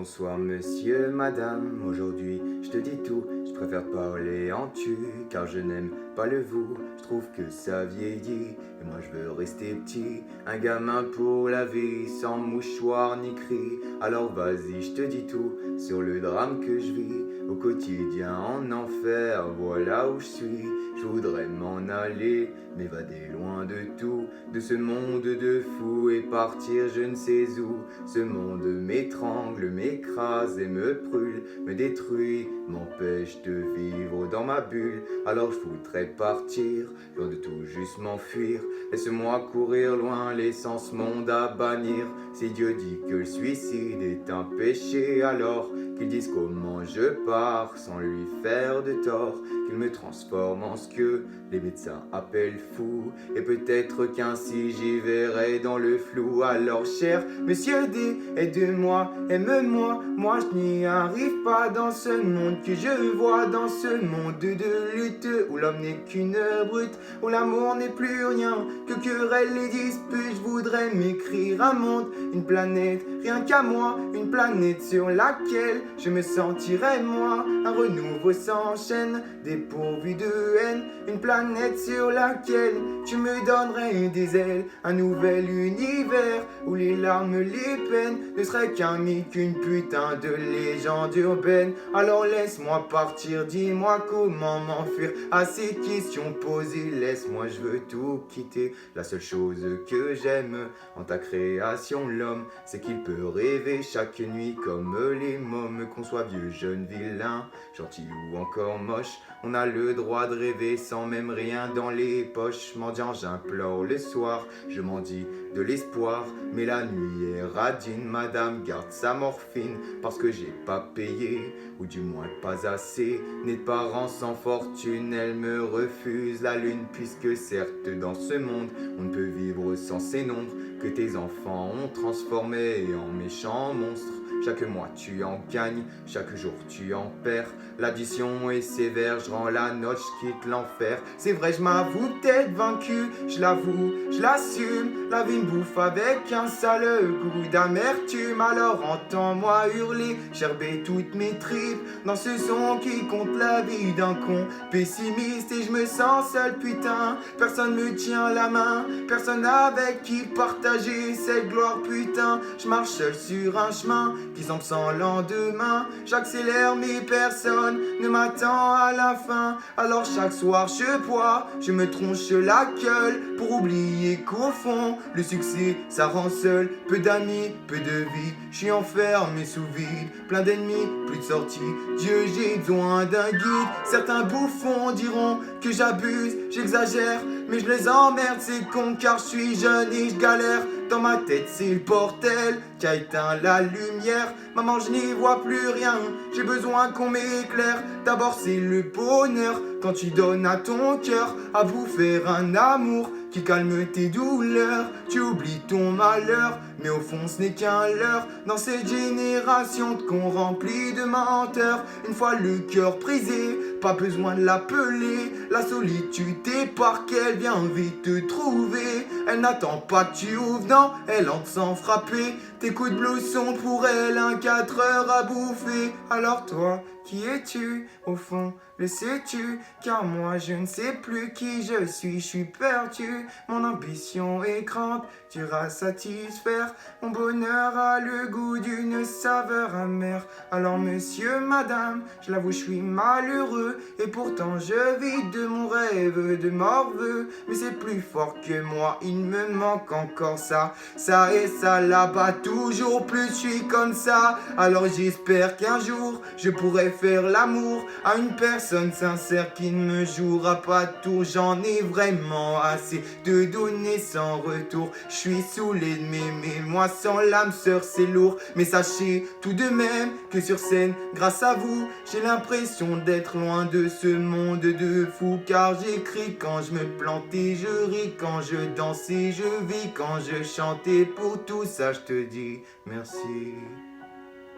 Bonsoir monsieur, madame, aujourd'hui je te dis tout, je préfère parler en tu, car je n'aime pas le vous, je trouve que ça vieillit, et moi je veux rester petit, un gamin pour la vie, sans mouchoir ni cri, alors vas-y je te dis tout, sur le drame que je vis, au quotidien en enfer, voilà où je suis, je voudrais m'en aller, m'évader loin de tout, de ce monde de fous, et partir je ne sais où, ce monde m'étrangle, m'écrase et me brûle, me détruit, m'empêche de vivre dans ma bulle. Alors je voudrais partir, loin de tout, juste m'enfuir. Laisse-moi courir loin, laissant ce monde à bannir. Si Dieu dit que le suicide est un péché, alors qu'il dise comment je pars sans lui faire de tort, qu'il me transforme en ce que les médecins appellent fou, et peut-être qu'ainsi j'y verrai dans le flou. Alors cher monsieur D, aide-moi, aime-moi, moi je n'y arrive pas dans ce monde que je vois, dans ce monde de lutte, où l'homme n'est qu'une brute, où l'amour n'est plus rien que querelles et disputes. Je voudrais m'écrire un monde, une planète, rien qu'à moi, une planète sur laquelle je me sentirais moi, un renouveau sans chaîne, dépourvu de haine, une planète sur laquelle tu me donnerais des ailes, un nouvel univers où les larmes, les peines ne seraient qu'un mythe, qu'une putain de légende urbaine. Alors laisse-moi partir, dis-moi comment m'enfuir à ces questions posées, laisse-moi, je veux tout quitter. La seule chose que j'aime en ta création, l'homme, c'est qu'il peut rêver chaque nuit comme les mômes, qu'on soit vieux, jeune, vilain, gentil ou encore moche, on a le droit de rêver sans même rien dans les poches. Mendiant, j'implore le soir, je m'en dis de l'espoir, mais la nuit est radine, madame garde sa morphine, parce que j'ai pas payé, ou du moins pas assez, nés de parents sans fortune, elle me refuse la lune, puisque certes dans ce monde, on ne peut vivre sans ces nombres, que tes enfants ont transformés en méchants monstres. Chaque mois tu en gagnes, chaque jour tu en perds. L'addition est sévère, je rends la note, je quitte l'enfer. C'est vrai, je m'avoue peut-être vaincu, je l'avoue, je l'assume. La vie me bouffe avec un sale goût d'amertume. Alors entends-moi hurler, gerber toutes mes tripes dans ce son qui compte la vie d'un con pessimiste. Et je me sens seul, putain, personne me tient la main, personne avec qui partager cette gloire, putain. Je marche seul sur un chemin qui semble sans lendemain, j'accélère mais personne ne m'attend à la fin. Alors chaque soir je bois, je me tronche la gueule pour oublier qu'au fond le succès ça rend seul. Peu d'amis, peu de vie, je suis enfermé sous vide, plein d'ennemis, plus de sortie. Dieu, j'ai besoin d'un guide. Certains bouffons diront que j'abuse, j'exagère, mais je les emmerde ces cons, car je suis jeune et je galère. Dans ma tête c'est le portel qui a éteint la lumière. Maman, je n'y vois plus rien, j'ai besoin qu'on m'éclaire. D'abord c'est le bonheur quand tu donnes à ton cœur à bouffer un amour qui calme tes douleurs. Tu oublies ton malheur, mais au fond ce n'est qu'un leurre. Dans cette génération qu'on remplit de menteurs, une fois le cœur brisé, pas besoin de l'appeler. La solitude est par qu'elle vient vite te trouver. Elle n'attend pas que tu ouvres, non, elle entre sans frapper. Tes coups de blues sont pour elle un 4 heures à bouffer. Alors toi, qui es-tu au fond, le sais-tu? Car moi je ne sais plus qui je suis perdu. Mon ambition est grande, dur à satisfaire. Mon bonheur a le goût d'une saveur amère. Alors monsieur, madame, je l'avoue je suis malheureux, et pourtant je vis de mon rêve de morveux. Mais c'est plus fort que moi, il me manque encore ça et ça là-bas, toujours plus je suis comme ça. Alors j'espère qu'un jour je pourrai faire l'amour à une personne sincère qui ne me jouera pas tout. J'en ai vraiment assez de donner sans retour. Je suis saoulé de m'aimer, moi sans l'âme sœur c'est lourd. Mais sachez tout de même que sur scène, grâce à vous, j'ai l'impression d'être loin de ce monde de fous. Car j'écris quand je me plante et je ris quand je danse et je vis quand je chante. Et pour tout ça je te dis merci.